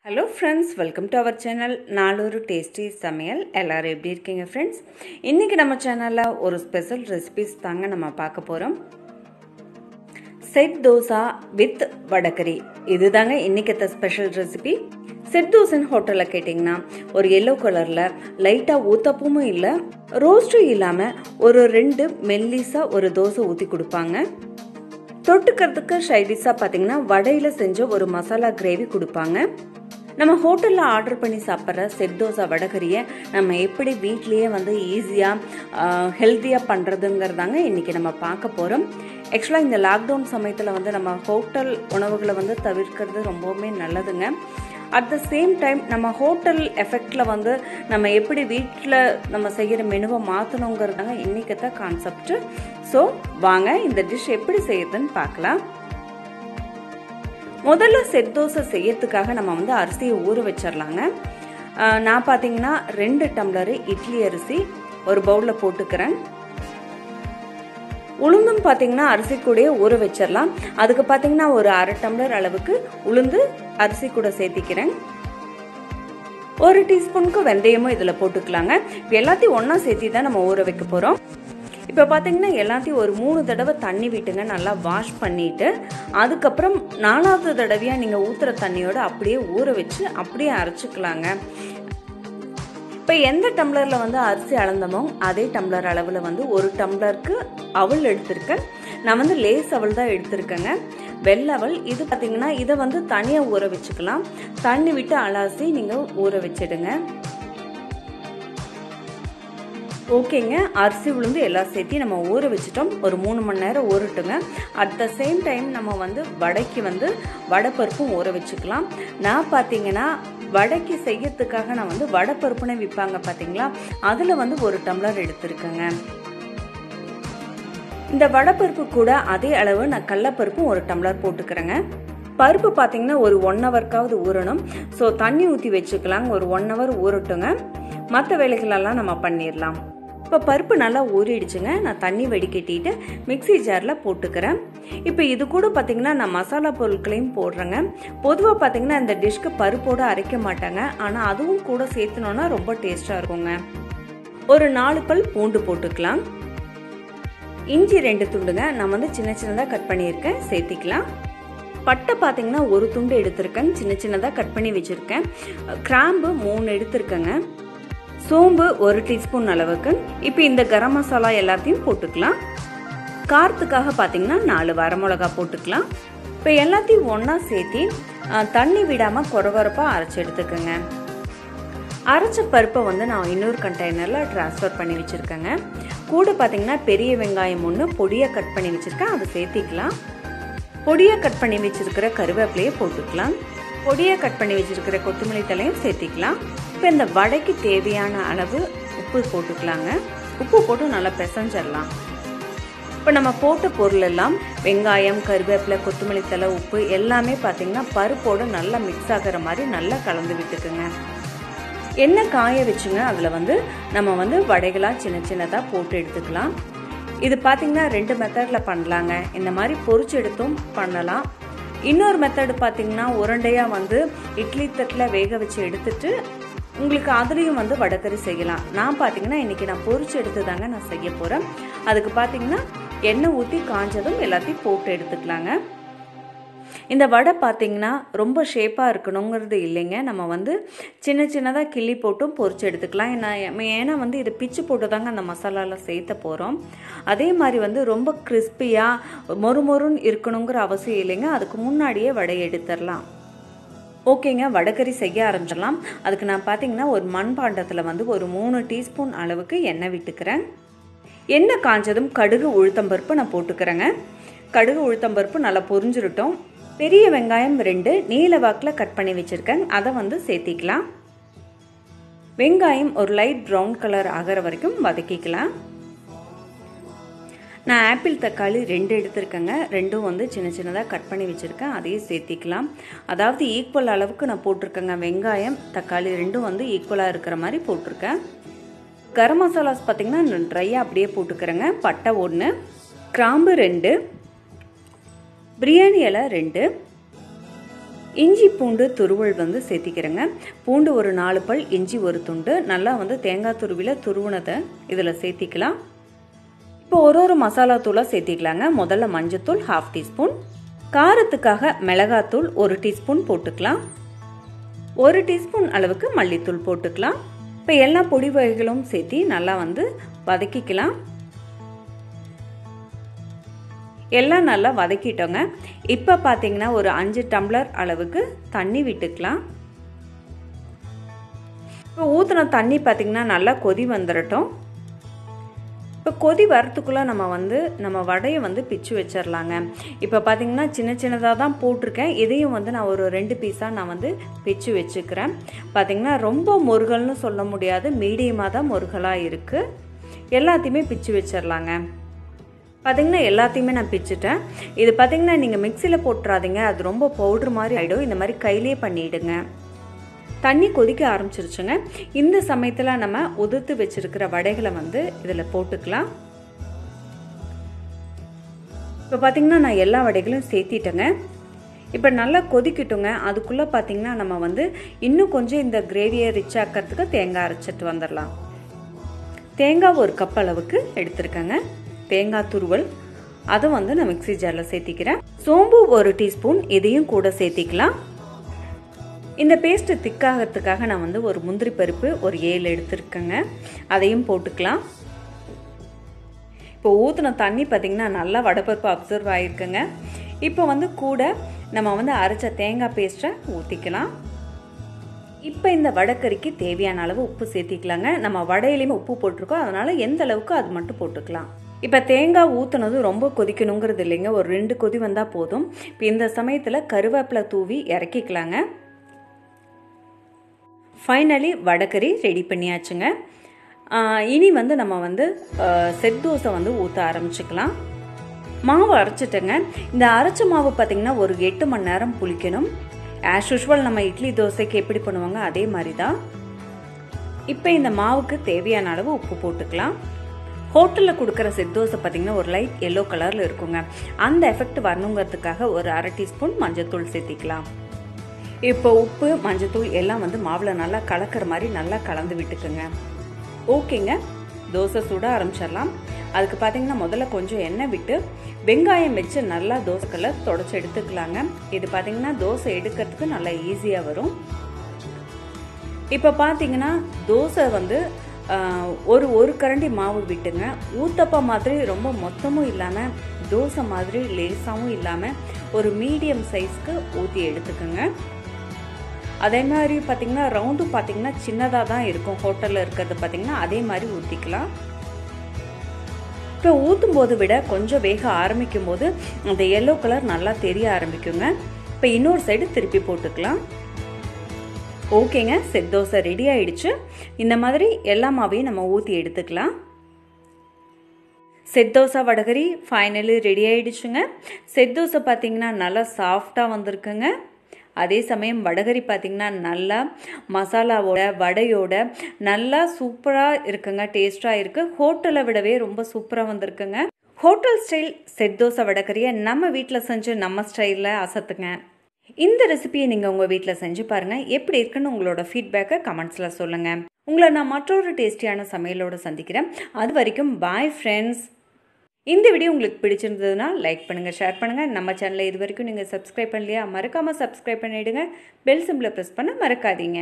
Hello friends, welcome to our channel நாலொரு tasty சமையல். எல்லாரும் எப்படி இருக்கீங்க friends? இன்னைக்கு நம்ம சேனல்ல ஒரு ஸ்பெஷல் ரெசிபிஸ் தாங்க நம்ம பார்க்க போறோம். Set dosa with vada curry. இதுதாங்க இன்னைக்கு ஸ்பெஷல் ரெசிபி. செட் தோசைன்னு ஹோட்டல்ல கேட்டிங்கன்னா ஒரு yellow கலர்ல லைட்டா ஊத்தப்பமும் இல்ல, ரோஸ்டும் இல்லாம ஒரு ரெண்டு மெல்லிசா ஒரு தோசை ஊத்தி கொடுப்பாங்க. தொட்டுக்கிறதுக்கு சைடிஷா பாத்தீங்கன்னா வடையில செஞ்ச ஒரு மசாலா கிரேவி கொடுப்பாங்க. நம்ம ஹோட்டல்ல ஆர்டர் பண்ணி சாப்பிட்ற செட் தோசை வடகரியை நம்ம எப்படி வீட்லயே ஈஸியா ஹெல்த்தியா பண்றதுங்கிறதாங்க இன்னைக்கு நம்ம பார்க்க போறோம். ஆக்சுவலா இந்த லாக்டவுன் சமயத்துல நம்ம ஹோட்டல் உணவுகளை தவிர்க்கிறது ரொம்பவுமே நல்லதுங்க. அட் த சேம் டைம் நம்ம ஹோட்டல் எஃபெக்ட்ல நம்ம எப்படி வீட்டில் நம்ம செய்கிற மெனுவை மாற்றணுங்கிறதாங்க இன்னைக்கு கான்செப்ட். ஸோ வாங்க இந்த டிஷ் எப்படி செய்யறதுன்னு பார்க்கலாம். முதல்ல செட் தோசை செய்யறதுக்காக நம்ம அரிசியை ஊற வச்சிடலாங்க. நான் பார்த்தீங்கன்னா 2 டம்ளர் இட்லி அரிசி ஒரு பவுலில் போட்டுக்கிறேன். உளுந்தும் பார்த்தீங்கன்னா அரிசி கூட ஊற வச்சிடலாம். அதுக்கு பார்த்தீங்கன்னா ஒரு 1/2 டம்ளர் அளவுக்கு உளுந்து அரிசி கூட சேர்த்திக்கிறேன். 1 டீஸ்பூனுக்கு வெந்தயமும் இதில் போட்டுக்கலாங்க. இப்போ எல்லாத்தையும் ஒன்றா சேர்த்தி தான் நம்ம ஊற வைக்க போகிறோம். இப்போ பார்த்தீங்கன்னா எல்லாத்தையும் ஒரு 3 தடவை தண்ணி விட்டுங்க, நல்லா வாஷ் பண்ணிட்டு அதுக்கப்புறம் 4வது தடவையாக நீங்கள் ஊற்றுற தண்ணியோட அப்படியே ஊற வச்சு அப்படியே அரைச்சிக்கலாங்க. இப்போ எந்த டம்ளரில் அரிசி அளந்தமோ அதே டம்ளர் அளவில் 1 டம்ளருக்கு அவல் எடுத்திருக்கேன். நான் லேஸ் அவல் தான் எடுத்திருக்கேங்க, வெள்ளை அவல். இது பார்த்தீங்கன்னா இதை தனியாக ஊற வச்சுக்கலாம். தண்ணி விட்டு அலாசி நீங்கள் ஊற வச்சிடுங்க. ஓகேங்க, அரிசி உளுந்து எல்லாம் சேர்த்து நம்ம ஊற வச்சுட்டோம். ஒரு 3 மணி நேரம் ஊறட்டுங்க. அட் த சேம் டைம் நம்ம வடைக்கு வடைப்பருப்பும் ஊற வச்சுக்கலாம். நான் பார்த்தீங்கன்னா வடைக்கு செய்யறதுக்காக நான் வடைப்பருப்புனே விற்பாங்க பார்த்தீங்களா, அதில் 1 டம்ளர் எடுத்திருக்கேங்க. இந்த வடைப்பருப்பு கூட அதே அளவு நான் கடலைப்பருப்பும் 1 டம்ளர் போட்டுக்கிறேங்க. பருப்பு பார்த்தீங்கன்னா ஒரு 1 ஹவர்க்காவது ஊறணும். ஸோ தண்ணி ஊற்றி வச்சுக்கலாம். ஒரு 1 ஹவர் ஊறட்டுங்க. மற்ற வேலைகளெல்லாம் நம்ம பண்ணிடலாம். இப்போ பருப்பு நல்லா ஊறிடுச்சுங்க. நான் தண்ணி வடிகட்டிட்டு மிக்சி ஜாரில் போட்டுக்கிறேன். இப்போ இது கூட பார்த்தீங்கன்னா நான் மசாலா பொருட்களையும் போடுறேங்க. பொதுவாக பார்த்தீங்கன்னா இந்த டிஷ்க்கு பருப்போடு அரைக்க மாட்டாங்க, ஆனால் அதுவும் கூட சேர்த்துனோன்னா ரொம்ப டேஸ்ட்டாக இருக்குங்க. ஒரு 4 பல் பூண்டு போட்டுக்கலாம். இஞ்சி 2 துண்டுங்க, நான் சின்ன சின்னதாக கட் பண்ணியிருக்கேன், சேர்த்திக்கலாம். பட்டை பார்த்தீங்கன்னா 1 துண்டு எடுத்திருக்கேன், சின்ன சின்னதாக கட் பண்ணி வச்சுருக்கேன். கிராம்பு 3 எடுத்திருக்கேங்க. சோம்பு 1 டீஸ்பூன் அளவுக்கு. இப்போ இந்த கரம் மசாலா எல்லாத்தையும் போட்டுக்கலாம். காரத்துக்காக பார்த்தீங்கன்னா 4 வரமிளகா போட்டுக்கலாம். இப்போ எல்லாத்தையும் ஒன்றா சேர்த்து தண்ணி விடாமல் கொரகொரப்பாக அரைச்சி எடுத்துக்கோங்க. அரைச்ச பருப்பை நான் இன்னொரு கண்டெய்னரில் ட்ரான்ஸ்ஃபர் பண்ணி வச்சுருக்கேங்க. கூட பார்த்தீங்கன்னா பெரிய வெங்காயம் 1 பொடியாக கட் பண்ணி வச்சுருக்கேன், அதை சேர்த்திக்கலாம். பொடியாக கட் பண்ணி வச்சுருக்கிற கருவேப்பிலையை போட்டுக்கலாம். பொடியாக கட் பண்ணி வச்சுருக்கிற கொத்தமல்லி தலையும் சேர்த்திக்கலாம். இப்போ இந்த வடைக்கு தேவையான அளவு உப்பு போட்டுக்கலாங்க. உப்பு போட்டு நல்லா பிசைஞ்சிடலாம். இப்போ நம்ம போட்ட பொருள் எல்லாம் வெங்காயம், கருவேப்பிலை, கொத்தமல்லி தலை, உப்பு எல்லாமே பார்த்தீங்கன்னா பருப்போடு நல்லா மிக்ஸ் ஆகிற மாதிரி நல்லா கலந்து விட்டுக்குங்க. எண்ணெய் காய வச்சுங்க, அதில் நம்ம வடைகளாக சின்ன சின்னதாக போட்டு எடுத்துக்கலாம். இது பார்த்தீங்கன்னா 2 மெத்தடில் பண்ணலாங்க. இந்த மாதிரி பொரிச்சு எடுத்தும் பண்ணலாம். இன்னொரு மெத்தடு பார்த்தீங்கன்னா உருண்டையாக இட்லி தட்டில் வேக வச்சு எடுத்துட்டு உங்களுக்கு அதுலேயும் வடைக்கறி செய்யலாம். நான் பார்த்தீங்கன்னா இன்றைக்கி நான் பொரிச்சு எடுத்து தாங்க நான் செய்ய போகிறேன். அதுக்கு பார்த்தீங்கன்னா எண்ணெய் ஊற்றி காஞ்சதும் எல்லாத்தையும் போட்டு எடுத்துக்கலாங்க. இந்த வடை பார்த்தீங்கன்னா ரொம்ப ஷேப்பாக இருக்கணுங்கிறது இல்லைங்க. நம்ம சின்ன சின்னதாக கிள்ளி போட்டும் பொரிச்சு எடுத்துக்கலாம். ஏன்னா இது பிச்சு போட்டு தாங்க அந்த மசாலாவில் சேர்த்த போகிறோம். அதே மாதிரி ரொம்ப கிறிஸ்பியாக மொறுமொறுன்னு இருக்கணுங்கிற அவசியம் இல்லைங்க. அதுக்கு முன்னாடியே வடை எடுத்துடலாம். ஓகேங்க, வடைக்கறி செய்ய ஆரம்பிச்சிடலாம். அதுக்கு நான் பார்த்தீங்கன்னா ஒரு மண்பாண்டத்தில் ஒரு 3 டீஸ்பூன் அளவுக்கு எண்ணெய் விட்டுக்கிறேன். எண்ணெய் காஞ்சதும் கடுகு உளுத்தம்பருப்பு நான் போட்டுக்கிறேங்க. கடுகு உளுத்தம்பருப்பு நல்லா பொரிஞ்சிருட்டோம். பெரிய வெங்காயம் 2 நீல வாக்கில் கட் பண்ணி வச்சுருக்கேன், அதை சேர்த்திக்கலாம். வெங்காயம் ஒரு லைட் ப்ரௌன் கலர் ஆகிற வரைக்கும் வதக்கிக்கலாம். நான் ஆப்பிள் தக்காளி 2 எடுத்திருக்கேங்க. 2ம் சின்ன சின்னதாக கட் பண்ணி வச்சுருக்கேன், அதையும் சேர்த்திக்கலாம். அதாவது ஈக்குவல் அளவுக்கு நான் போட்டிருக்கேங்க. வெங்காயம் தக்காளி 2ம் ஈக்குவலாக இருக்கிற மாதிரி போட்டிருக்கேன். கரம் மசாலாஸ் பார்த்திங்கன்னா நான் ட்ரையாக அப்படியே போட்டுக்கிறேங்க. பட்டை 1, கிராம்பு 2, பிரியாணி இலை 2, இஞ்சி பூண்டு துருவல் வந்து சேர்த்திக்கிறேங்க. பூண்டு ஒரு 4 பல், இஞ்சி ஒரு துண்டு, நல்லா வந்து தேங்காய் துருவில துருவுனதை இதில் சேர்த்திக்கலாம். இப்போ ஒரு மசாலா தூளாக சேர்த்திக்கலாங்க. முதல்ல மஞ்சத்தூள் 1/2 டீஸ்பூன், காரத்துக்காக மிளகாத்தூள் 1 டீஸ்பூன் போட்டுக்கலாம். 1 டீஸ்பூன் அளவுக்கு மல்லித்தூள் போட்டுக்கலாம். இப்போ எல்லா பொடி வகைகளும் சேர்த்தி நல்லா வந்து வதக்கிக்கலாம். எல்லாம் நல்லா வதக்கிட்டோங்க. இப்போ பார்த்தீங்கன்னா ஒரு 5 டம்ளர் அளவுக்கு தண்ணி விட்டுக்கலாம். இப்போ ஊற்றின தண்ணி பார்த்தீங்கன்னா நல்லா கொதி வந்துடட்டும். இப்போ கொதி வரத்துக்குள்ளே நம்ம வடையை வந்து பிச்சு வச்சிடலாங்க. இப்போ பார்த்தீங்கன்னா சின்ன சின்னதாக தான் போட்டிருக்கேன். இதையும் வந்து நான் ஒரு 2 பீஸாக நான் வந்து பிச்சு வச்சுக்கிறேன். பார்த்தீங்கன்னா ரொம்ப முருகல்னு சொல்ல முடியாது, மீடியமாக தான் முருகலாக இருக்குது. எல்லாத்தையுமே பிச்சு வச்சிடலாங்க. பார்த்தீங்கன்னா எல்லாத்தையுமே நான் பிச்சுட்டேன். இது பார்த்தீங்கன்னா நீங்கள் மிக்சியில் போட்டுறாதீங்க, அது ரொம்ப பவுட்ரு மாதிரி ஆகிடும். இந்த மாதிரி கையிலே பண்ணிவிடுங்க. தண்ணி கொதிக்க ஆரம்பிச்சிருச்சுங்க. இந்த சமயத்தில் நம்ம உதிர்த்து வச்சிருக்கிற வடைகளை வந்து இதில் போட்டுக்கலாம். இப்போ பார்த்தீங்கன்னா நான் எல்லா வடைகளும் சேர்த்திட்டேங்க. இப்போ நல்லா கொதிக்கட்டுங்க. அதுக்குள்ளே பார்த்தீங்கன்னா நம்ம வந்து இன்னும் கொஞ்சம் இந்த கிரேவியை ரிச் ஆக்கிறதுக்கு தேங்காய் அரைச்சிட்டு வந்துடலாம். தேங்காய் 1 கப் அளவுக்கு எடுத்துருக்கேங்க. தேங்காய் துருவல் அதை வந்து நான் மிக்ஸி ஜாரில் சேர்த்திக்கிறேன். சோம்பு 1 டீஸ்பூன், இதையும் கூட சேர்த்திக்கலாம். இந்த பேஸ்ட்டு திக்காகிறதுக்காக நான் வந்து ஒரு முந்திரி பருப்பு ஒரு 7 எடுத்துருக்கேங்க, அதையும் போட்டுக்கலாம். இப்போ ஊற்றின தண்ணி பார்த்திங்கன்னா நல்லா வடைப்பருப்பு அப்சர்வ் ஆகிருக்குங்க. இப்போ வந்து கூட நம்ம வந்து அரைச்ச தேங்காய் பேஸ்ட்டை ஊற்றிக்கலாம். இப்போ இந்த வடைக்கறிக்கு தேவையான அளவு உப்பு சேர்த்திக்கலாங்க. நம்ம வடையிலையுமே உப்பு போட்டிருக்கோம், அதனால் எந்த அளவுக்கு அது மட்டும் போட்டுக்கலாம். இப்போ தேங்காய் ஊற்றுனது ரொம்ப கொதிக்கணுங்கிறது இல்லைங்க, ஒரு 2 கொதி வந்தால் போதும். இப்போ இந்த சமயத்தில் கருவேப்பிலை தூவி இறக்கிக்கலாங்க. Finally வடைக்கறி ready பண்ணியாச்சுங்க. இனி வந்து நம்ம வந்து செட் தோசை வந்து ஊற்ற ஆரம்பிச்சுக்கலாம். மாவு அரைச்சிட்டேங்க. இந்த அரைச்ச மாவு பார்த்திங்கன்னா ஒரு 8 மணி நேரம் புளிக்கணும். ஆஸ் யூஷுவல் நம்ம இட்லி தோசைக்கு எப்படி பண்ணுவாங்க அதே மாதிரி தான். இப்போ இந்த மாவுக்கு தேவையான அளவு உப்பு போட்டுக்கலாம். ஹோட்டலில் கொடுக்குற செட் தோசை பார்த்திங்கன்னா ஒரு லைட் எல்லோ கலரில் இருக்குங்க. அந்த எஃபெக்ட் வரணுங்கிறதுக்காக ஒரு 1/2 டீஸ்பூன் மஞ்சத்தூள் சேர்த்திக்கலாம். இப்போ உப்பு மஞ்சத்தூள் எல்லாம் வந்து மாவில் நல்லா கலக்கிற மாதிரி நல்லா கலந்து விட்டுக்குங்க. ஓகேங்க, தோசை சுட ஆரம்பிச்சிடலாம். அதுக்கு பார்த்தீங்கன்னா முதல்ல கொஞ்சம் எண்ணெய் விட்டு வெங்காயம் வச்சு நல்லா தோசைக்கல்ல தொடச்சி எடுத்துக்கலாங்க. இது பார்த்தீங்கன்னா தோசை எடுக்கிறதுக்கு நல்லா ஈஸியாக வரும். இப்போ பார்த்தீங்கன்னா தோசை வந்து ஒரு கரண்டி மாவு விட்டுங்க. ஊத்தப்பா மாதிரி ரொம்ப மொத்தமும் இல்லாமல் தோசை மாதிரி லேசாகவும் இல்லாமல் ஒரு மீடியம் சைஸ்க்கு ஊற்றி எடுத்துக்கோங்க. அதே மாதிரி பார்த்தீங்கன்னா ரவுண்டு பார்த்தீங்கன்னா சின்னதாக தான் இருக்கும். ஹோட்டலில் இருக்கிறது பார்த்தீங்கன்னா அதே மாதிரி ஊற்றிக்கலாம். இப்போ ஊற்றும் போது விட கொஞ்சம் வேக ஆரம்பிக்கும் போது அந்த எல்லோ கலர் நல்லா தெரிய ஆரம்பிக்குங்க. இப்போ இன்னொரு சைடு திருப்பி போட்டுக்கலாம். ஓகேங்க, செட் தோசை ரெடி ஆயிடுச்சு. இந்த மாதிரி எல்லா மாவையும் நம்ம ஊற்றி எடுத்துக்கலாம். செட் தோசை வடைகறி ஃபைனலி ரெடி ஆயிடுச்சுங்க. செட் தோசை பார்த்தீங்கன்னா நல்லா சாஃப்டாக வந்திருக்குங்க. அதே சமயம் வடைகறி பார்த்திங்கன்னா நல்லா மசாலாவோட வடையோட நல்லா சூப்பராக இருக்குங்க, டேஸ்ட்டாக இருக்குது. ஹோட்டலை விடவே ரொம்ப சூப்பராக வந்திருக்குங்க. ஹோட்டல் ஸ்டைல் செட் தோசை வடைகறியை நம்ம வீட்டில் செஞ்சு நம்ம ஸ்டைலில் அசத்துங்க. இந்த ரெசிபியை நீங்கள் உங்கள் வீட்டில் செஞ்சு பாருங்கள். எப்படி இருக்குன்னு உங்களோட ஃபீட்பேக்கை கமெண்ட்ஸில் சொல்லுங்கள். உங்களை நான் மற்றொரு டேஸ்டியான சமையலோடு சந்திக்கிறேன். அது வரைக்கும் பாய் ஃப்ரெண்ட்ஸ். இந்த வீடியோ உங்களுக்கு பிடிச்சிருந்ததுன்னா லைக் பண்ணுங்கள், ஷேர் பண்ணுங்கள். நம்ம சேனலை இது வரைக்கும் நீங்கள் சப்ஸ்கிரைப் பண்ணலையா, மறக்காமல் சப்ஸ்கிரைப் பண்ணிவிடுங்க. பெல் சிம்பிளை ப்ரெஸ் பண்ண மறக்காதீங்க.